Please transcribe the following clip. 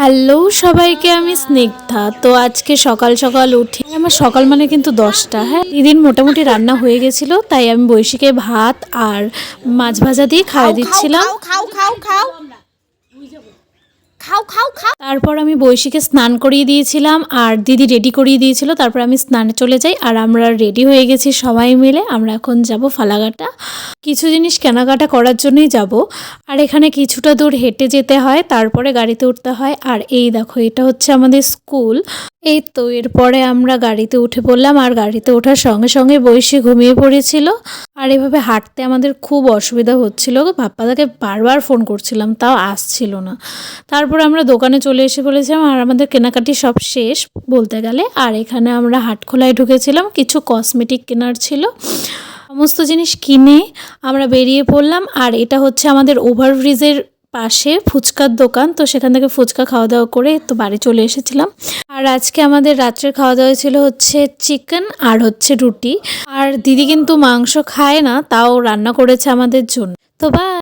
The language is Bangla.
হ্যালো সবাইকে, আমি স্নিগ্ধা। তো আজকে সকাল সকাল উঠে, আমার সকাল মানে কিন্তু 10টা। হ্যাঁ, দিন মোটামুটি রান্না হয়ে গেছিলো, তাই আমি বৈশিকে ভাত আর মাছ ভাজা দিয়ে খাওয়াই দিচ্ছিলাম। তারপর আমি বৈশিকে স্নান করিয়ে দিয়েছিলাম আর দিদি রেডি করিয়ে দিয়েছিল। তারপর আমি স্নানে চলে যাই আর আমরা রেডি হয়ে গেছি সবাই মিলে। আমরা এখন যাব ফালাকাটা, কিছু জিনিস কেনাকাটা করার জন্যই যাব। আর এখানে কিছুটা দূর হেঁটে যেতে হয়, তারপরে গাড়িতে উঠতে হয়। আর এই দেখো, এটা হচ্ছে আমাদের স্কুল। এই তো এরপরে আমরা গাড়িতে উঠে পড়লাম আর গাড়িতে ওঠার সঙ্গে সঙ্গে বৈশি ঘুমিয়ে পড়েছিল। আর এভাবে হাঁটতে আমাদের খুব অসুবিধা হচ্ছিল। বাপ্পাদাকে বারবার ফোন করছিলাম, তাও আসছিল না। তারপর আমরা দোকানে চলে এসে বলেছিলাম আর আমাদের কেনাকাটি সব শেষ বলতে গেলে। আর এখানে আমরা হাটখোলায় ঢুকেছিলাম, কিছু কসমেটিক কেনার ছিল। সমস্ত জিনিস কিনে আমরা বেরিয়ে পড়লাম। আর এটা হচ্ছে আমাদের ওভারব্রিজের পাশে ফুচকার দোকান। তো সেখান থেকে ফুচকা খাওয়া দাওয়া করে তো বাড়ি চলে এসেছিলাম। আর আজকে আমাদের রাত্রের খাওয়া দাওয়া ছিল হচ্ছে চিকেন আর হচ্ছে রুটি। আর দিদি কিন্তু মাংস খায় না, তাও রান্না করেছে আমাদের জন্য। তো বা